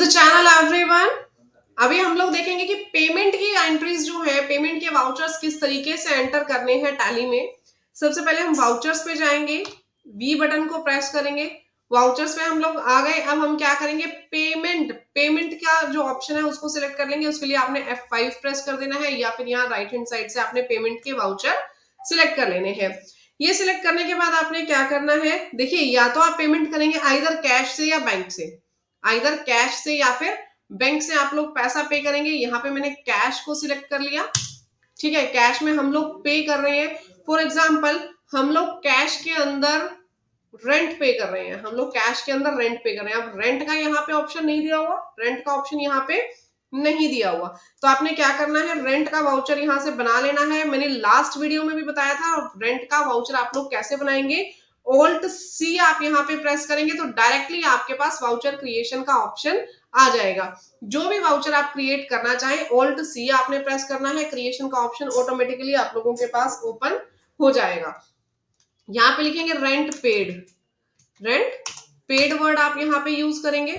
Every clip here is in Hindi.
Channel everyone. अभी हम लोग देखेंगे कि पेमेंट की एंट्रीज जो है, पेमेंट के वाउचर्स किस तरीके से एंटर करने हैं टैली में। सबसे पहले हम वाउचर्स पे जाएंगे, वी बटन को प्रेस करेंगे। वाउचर्स पे हम लोग आ गए। अब हम क्या करेंगे, पेमेंट पेमेंट का जो ऑप्शन है उसको सिलेक्ट कर लेंगे। उसके लिए आपने F5 प्रेस कर देना है या फिर यहाँ राइट हैंड साइड से आपने पेमेंट के वाउचर सिलेक्ट कर लेने हैं। ये सिलेक्ट करने के बाद आपने क्या करना है, देखिए या तो आप पेमेंट करेंगे आइदर कैश से या बैंक से, आइदर कैश से या फिर बैंक से आप लोग पैसा पे करेंगे। यहाँ पे मैंने कैश को सिलेक्ट कर लिया। ठीक है, कैश में हम लोग पे कर रहे हैं। फॉर एग्जाम्पल हम लोग कैश के अंदर रेंट पे कर रहे हैं, हम लोग कैश के अंदर रेंट पे कर रहे हैं। अब रेंट का यहाँ पे ऑप्शन नहीं दिया हुआ, रेंट का ऑप्शन यहाँ पे नहीं दिया हुआ, तो आपने क्या करना है, रेंट का वाउचर यहाँ से बना लेना है। मैंने लास्ट वीडियो में भी बताया था रेंट का वाउचर आप लोग कैसे बनाएंगे। ऑल्ट सी आप यहाँ पे प्रेस करेंगे तो डायरेक्टली आपके पास वाउचर क्रिएशन का ऑप्शन आ जाएगा। जो भी वाउचर आप क्रिएट करना चाहें ऑल्ट सी आपने प्रेस करना है, क्रिएशन का ऑप्शन ऑटोमेटिकली आप लोगों के पास ओपन हो जाएगा। यहाँ पे लिखेंगे rent paid, rent paid word आप यहाँ पे यूज करेंगे।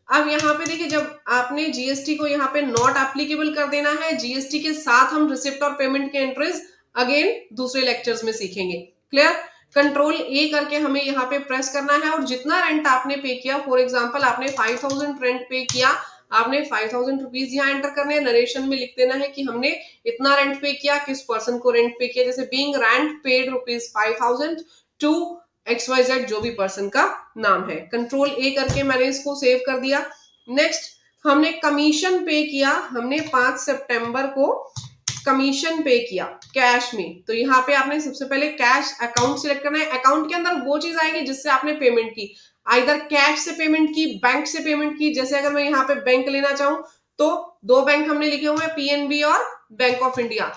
अब यहाँ पे देखिए, जब आपने जीएसटी को यहाँ पे नॉट एप्लीकेबल कर देना है, जीएसटी के साथ हम रिसिप्ट और पेमेंट के एंट्रीज अगेन दूसरे लेक्चर्स में सीखेंगे। क्लियर, कंट्रोल ए करके हमें यहाँ पे प्रेस करना है और जितना रेंट आपने पे किया, फॉर एग्जांपल आपने 5000 रेंट पे किया, आपने 5000 रुपीज यहाँ एंटर करने हैं। नरेशन में लिख देना है कि हमने इतना रेंट पे किया, किस पर्सन को रेंट पे किया, जैसे being rent paid ₹5000 to XYZ जो भी पर्सन का नाम है। कंट्रोल ए करके मैंने इसको सेव कर दिया। नेक्स्ट हमने कमीशन पे किया, हमने 5 सितंबर को कमीशन पे किया कैश में, तो यहाँ पे आपने सबसे पहले कैश अकाउंट सिलेक्ट करना है। अकाउंट के अंदर वो चीज आएगी जिससे आपने पेमेंट की, आइदर कैश से पेमेंट की, बैंक से पेमेंट की। जैसे अगर मैं यहाँ पे बैंक लेना चाहूँ तो दो बैंक हमने लिखे हुए हैं, पीएनबी और बैंक ऑफ इंडिया।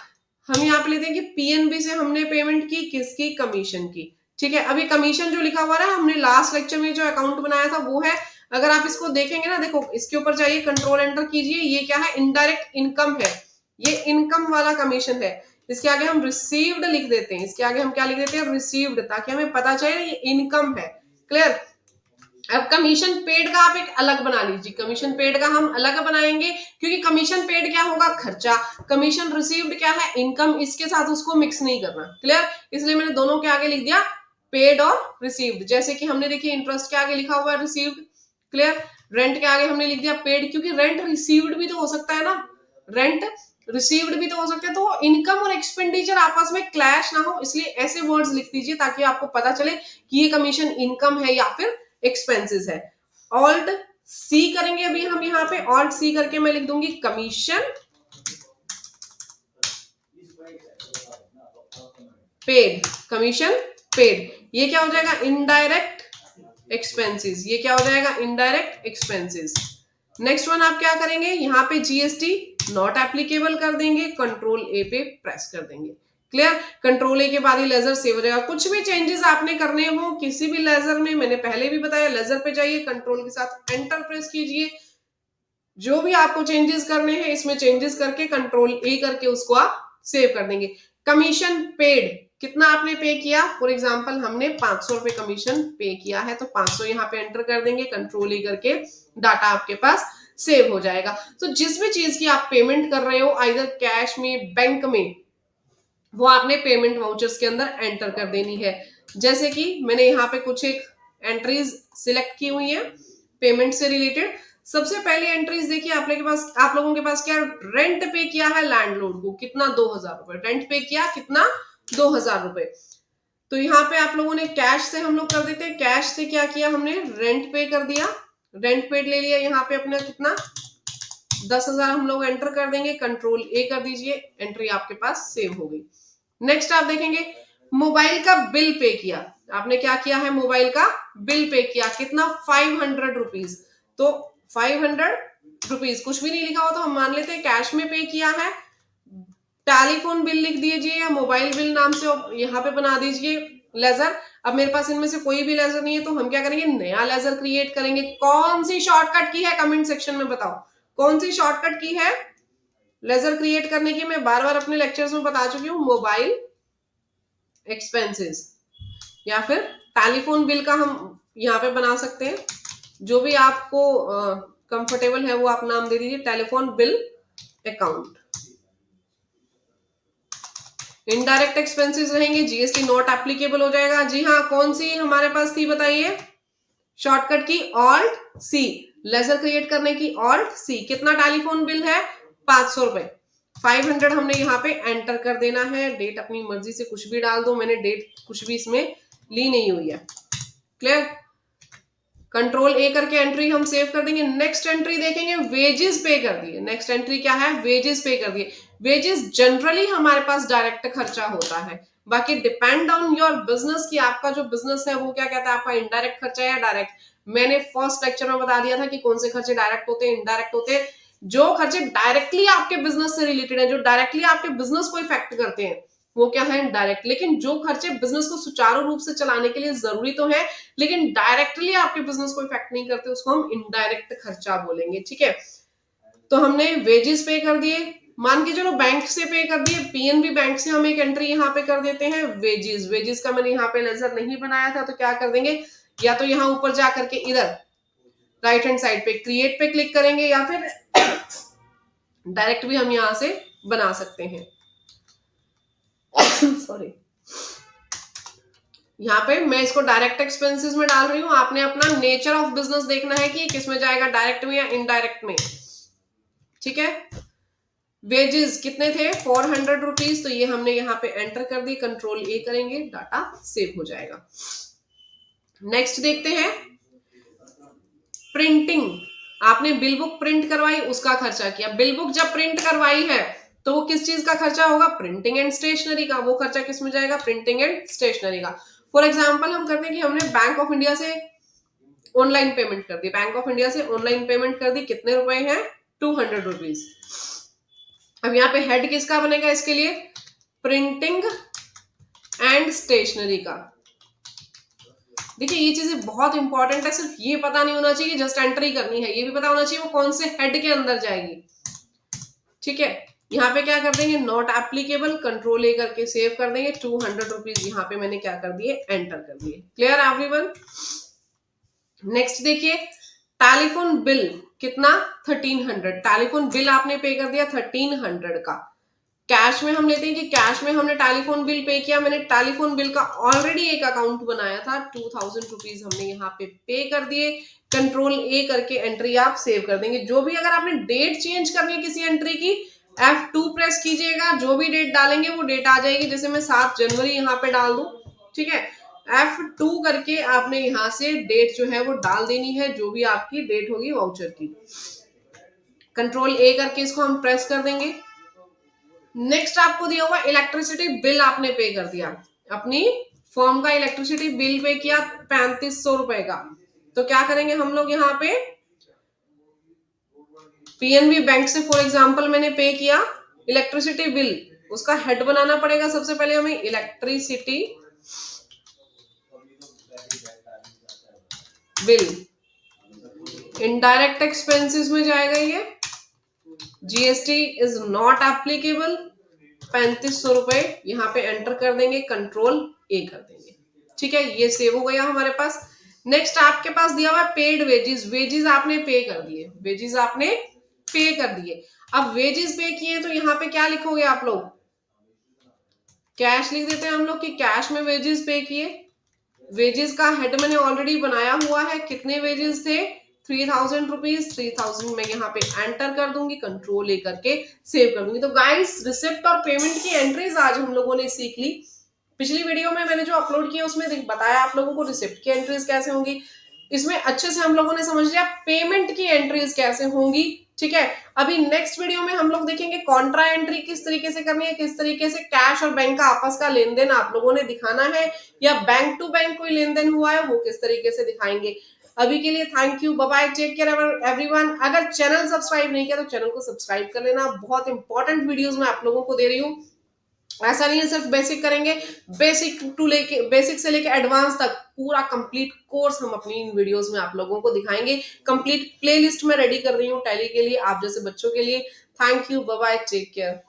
हम यहाँ पे लेते हैं कि पीएनबी से हमने पेमेंट की, किसकी, कमीशन की। ठीक है, अभी कमीशन जो लिखा हुआ है हमने लास्ट लेक्चर में जो अकाउंट बनाया था वो है। अगर आप इसको देखेंगे ना, देखो इसके ऊपर जाइए, कंट्रोल एंटर कीजिए, ये क्या है, इनडायरेक्ट इनकम है, ये इनकम वाला कमीशन है। इसके आगे हम रिसीव्ड लिख देते हैं, इसके आगे हम क्या लिख देते हैं, रिसीव्ड, ताकि हमें पता चले ये इनकम है। क्लियर। अब कमीशन पेड का आप एक अलग बना लीजिए, कमीशन पेड का हम अलग बनाएंगे क्योंकि कमीशन पेड क्या होगा, खर्चा, कमीशन रिसीव्ड क्या है, इनकम, इसके साथ उसको मिक्स नहीं करना। क्लियर, इसलिए मैंने दोनों के आगे लिख दिया पेड और रिसीव्ड। जैसे कि हमने देखिए इंटरेस्ट के आगे लिखा हुआ है रिसीव्ड। क्लियर, रेंट के आगे हमने लिख दिया पेड, क्योंकि रेंट रिसीव्ड भी तो हो सकता है ना, रेंट रिसीव्ड भी तो हो सकते हैं, तो इनकम और एक्सपेंडिचर आपस में क्लैश ना हो, इसलिए ऐसे वर्ड्स लिख दीजिए ताकि आपको पता चले कि ये कमीशन इनकम है या फिर एक्सपेंसेस है। ऑल्ट सी करेंगे अभी हम, यहाँ पे ऑल्ट सी करके मैं लिख दूंगी कमीशन पेड, कमीशन पेड। ये क्या हो जाएगा, इनडायरेक्ट एक्सपेंसेस, ये क्या हो जाएगा, इनडायरेक्ट एक्सपेंसेस। नेक्स्ट वन आप क्या करेंगे, यहाँ पे जीएसटी नॉट एप्लीकेबल कर देंगे, कंट्रोल ए पे प्रेस कर देंगे। क्लियर, कंट्रोल ए के बाद ही लेजर सेव हो जाएगा। कुछ भी चेंजेस आपने करने हो किसी भी लेजर में, मैंने पहले भी बताया, लेजर पे जाइए, कंट्रोल के साथ एंटर प्रेस कीजिए, जो भी आपको चेंजेस करने हैं इसमें चेंजेस करके कंट्रोल ए करके उसको आप सेव कर देंगे। कमीशन पेड, कितना आपने पे किया, फॉर एग्जांपल हमने 500 रुपए कमीशन पे किया है, तो 500 यहाँ पे एंटर कर देंगे, कंट्रोल ए करके डाटा आपके पास सेव हो जाएगा। तो जिस भी चीज की आप पेमेंट कर रहे हो आइदर कैश में, बैंक में, वो आपने पेमेंट वाउचर्स के अंदर एंटर कर देनी है। जैसे कि मैंने यहाँ पे कुछ एक एंट्रीज सिलेक्ट की हुई है पेमेंट से रिलेटेड। सबसे पहली एंट्रीज देखिए, आप लोगों के पास क्या, रेंट पे किया है लैंडलॉर्ड को, कितना, 2000 रुपए रेंट पे किया, कितना, 2000 रुपए। तो यहाँ पे आप लोगों ने कैश से हम लोग कर देते हैं, कैश से क्या किया हमने, रेंट पे कर दिया, रेंट पेड ले लिया, यहाँ पे अपना कितना, 10,000 हम लोग एंटर कर देंगे, कंट्रोल ए कर दीजिए, एंट्री आपके पास सेव हो गई। नेक्स्ट आप देखेंगे मोबाइल का बिल पे किया, आपने क्या किया है, मोबाइल का बिल पे किया, कितना, 500 रुपीज। तो 500 रुपीज कुछ भी नहीं लिखा हो तो हम मान लेते हैं कैश में पे किया है। टेलीफोन बिल लिख दीजिए या मोबाइल बिल नाम से यहाँ पे बना दीजिए लेजर। अब मेरे पास इनमें से कोई भी लेजर नहीं है तो हम क्या करेंगे, नया लेजर क्रिएट करेंगे। कौन सी शॉर्टकट की है कमेंट सेक्शन में बताओ, कौन सी शॉर्टकट की है लेजर क्रिएट करने की। मैं बार बार अपने लेक्चर्स में बता चुकी हूँ, मोबाइल एक्सपेंसेस या फिर टेलीफोन बिल का हम यहाँ पे बना सकते हैं। जो भी आपको कंफर्टेबल है वो आप नाम दे दीजिए, telephone bill account. Indirect expenses रहेंगे, जीएसटी नॉट एप्लीकेबल हो जाएगा। जी हाँ, कौन सी हमारे पास थी बताइए, शॉर्टकट की ऑल्ट सी, लेजर क्रिएट करने की ऑल्ट सी। कितना टेलीफोन बिल है, 500 रुपए। 500 हमने यहाँ पे एंटर कर देना है। डेट अपनी मर्जी से कुछ भी डाल दो, मैंने डेट कुछ भी इसमें ली नहीं हुई है। क्लियर, कंट्रोल ए करके एंट्री हम सेव कर देंगे। नेक्स्ट एंट्री देखेंगे, वेजेस पे कर दिए। नेक्स्ट एंट्री क्या है, वेजेस पे कर दिए। वेजेस जनरली हमारे पास डायरेक्ट खर्चा होता है, बाकी डिपेंड ऑन योर बिजनेस कि आपका जो बिजनेस है वो क्या कहता है, आपका इनडायरेक्ट खर्चा है या डायरेक्ट। मैंने फर्स्ट लेक्चर में बता दिया था कि कौन से खर्चे डायरेक्ट होते हैं, इनडायरेक्ट होते हैं। जो खर्चे डायरेक्टली आपके बिजनेस से रिलेटेड है, जो डायरेक्टली आपके बिजनेस को इफेक्ट करते हैं, वो क्या है, डायरेक्ट। लेकिन जो खर्चे बिजनेस को सुचारू रूप से चलाने के लिए जरूरी तो है, लेकिन डायरेक्टली आपके बिजनेस को इफेक्ट नहीं करते, उसको हम इनडायरेक्ट खर्चा बोलेंगे। ठीक है, तो हमने वेजेस पे कर दिए, मान के चलो बैंक से पे कर दिए, पीएनबी बैंक से हम एक एंट्री यहाँ पे कर देते हैं वेजेस। वेजेस का मैंने यहाँ पे लेजर नहीं बनाया था, तो क्या कर देंगे, या तो यहाँ ऊपर जा करके इधर राइट हैंड साइड पे क्रिएट पे क्लिक करेंगे, या फिर डायरेक्ट भी हम यहां से बना सकते हैं। सॉरी, यहाँ पे मैं इसको डायरेक्ट एक्सपेंसेस में डाल रही हूँ। आपने अपना नेचर ऑफ बिजनेस देखना है कि किस में जाएगा, डायरेक्ट में या इनडायरेक्ट में। ठीक है, वेजेस कितने थे, 400 रुपीज, तो ये हमने यहाँ पे एंटर कर दी। कंट्रोल ए करेंगे, डाटा सेव हो जाएगा। नेक्स्ट देखते हैं, प्रिंटिंग। आपने बिल बुक प्रिंट करवाई, उसका खर्चा किया। बिल बुक जब प्रिंट करवाई है तो वो किस चीज का खर्चा होगा, प्रिंटिंग एंड स्टेशनरी का। वो खर्चा किस में जाएगा, प्रिंटिंग एंड स्टेशनरी का। फॉर एग्जाम्पल हम करते हैं कि हमने बैंक ऑफ इंडिया से ऑनलाइन पेमेंट कर दी, बैंक ऑफ इंडिया से ऑनलाइन पेमेंट कर दी, कितने रुपए हैं, 200 रुपीज। अब यहाँ पे हेड किसका बनेगा, इसके लिए प्रिंटिंग एंड स्टेशनरी का। देखिए ये चीजें बहुत इंपॉर्टेंट है, सिर्फ ये पता नहीं होना चाहिए कि जस्ट एंट्री करनी है, ये भी पता होना चाहिए वो कौन से हेड के अंदर जाएगी। ठीक है, यहाँ पे क्या कर देंगे, नॉट एप्लीकेबल, कंट्रोल ए करके सेव कर देंगे। 200 रुपीज यहाँ पे मैंने क्या कर दिए, एंटर कर दिए। Clear everyone. नेक्स्ट देखिए, टेलीफोन बिल कितना, 1300। टेलीफोन बिल आपने पे कर दिया 1300 का। कैश में हम लेते हैं कि कैश में हमने टेलीफोन बिल पे किया। मैंने टेलीफोन बिल का ऑलरेडी एक अकाउंट बनाया था, 2000 रुपीज हमने यहाँ पे कर दिए। कंट्रोल ए करके एंट्री आप सेव कर देंगे। जो भी अगर आपने डेट चेंज करनी है किसी एंट्री की, F2 प्रेस कीजिएगा, जो भी डेट डालेंगे वो डेट आ जाएगी। जैसे मैं 7 जनवरी यहाँ पे डाल दूं, ठीक है, F2 करके आपने यहाँ से डेट जो है वो डाल देनी है, जो भी आपकी डेट होगी वाउचर की। कंट्रोल ए करके इसको हम प्रेस कर देंगे। नेक्स्ट आपको दिया हुआ इलेक्ट्रिसिटी बिल आपने पे कर दिया, अपनी फर्म का इलेक्ट्रिसिटी बिल पे किया 3500 रुपए का। तो क्या करेंगे हम लोग, यहाँ पे पीएनबी बैंक से फॉर एग्जांपल मैंने पे किया इलेक्ट्रिसिटी बिल, उसका हेड बनाना पड़ेगा। सबसे पहले हमें इलेक्ट्रिसिटी बिल, इनडायरेक्ट एक्सपेंसेस में जाएगा ये, जीएसटी इज नॉट एप्लीकेबल, 3500 रुपए यहाँ पे एंटर कर देंगे, कंट्रोल ए कर देंगे। ठीक है, ये सेव हो गया हमारे पास। नेक्स्ट आपके पास दिया हुआ है पेड वेजेस। वेजेस आपने पे कर दिए, वेजेस आपने पे कर दिए। अब वेजेस पे किए तो यहाँ पे क्या लिखोगे आप लोग, कैश लिख देते हैं हम लोग कि कैश में वेजेस पे किए। वेजेस का हेड मैंने ऑलरेडी बनाया हुआ है, कितने वेजेस थे, 3000 रुपीज। 3000 में यहाँ पे एंटर कर दूंगी, कंट्रोल ए करके सेव कर दूंगी। तो गाइस, रिसिप्ट और पेमेंट की एंट्रीज आज हम लोगों ने सीख ली। पिछली वीडियो में मैंने जो अपलोड किया उसमें बताया आप लोगों को रिसिप्ट की एंट्रीज कैसे होंगी। इसमें अच्छे से हम लोगों ने समझ लिया पेमेंट की एंट्रीज कैसे होंगी। ठीक है, अभी नेक्स्ट वीडियो में हम लोग देखेंगे कॉन्ट्रा एंट्री किस तरीके से करनी है, किस तरीके से कैश और बैंक का आपस का लेन देन आप लोगों ने दिखाना है, या बैंक टू बैंक कोई लेन देन हुआ है वो किस तरीके से दिखाएंगे। अभी के लिए thank you, bye bye, take care everyone. अगर चैनल सब्सक्राइब नहीं किया तो चैनल को सब्सक्राइब कर लेना, बहुत इंपॉर्टेंट वीडियोस मैं आप लोगों को दे रही हूँ। ऐसा नहीं है सिर्फ बेसिक करेंगे, बेसिक से लेके एडवांस तक पूरा कंप्लीट कोर्स हम अपनी इन वीडियोस में आप लोगों को दिखाएंगे। कंप्लीट प्लेलिस्ट में रेडी कर रही हूँ टैली के लिए, आप जैसे बच्चों के लिए। Thank you, bye bye, take care.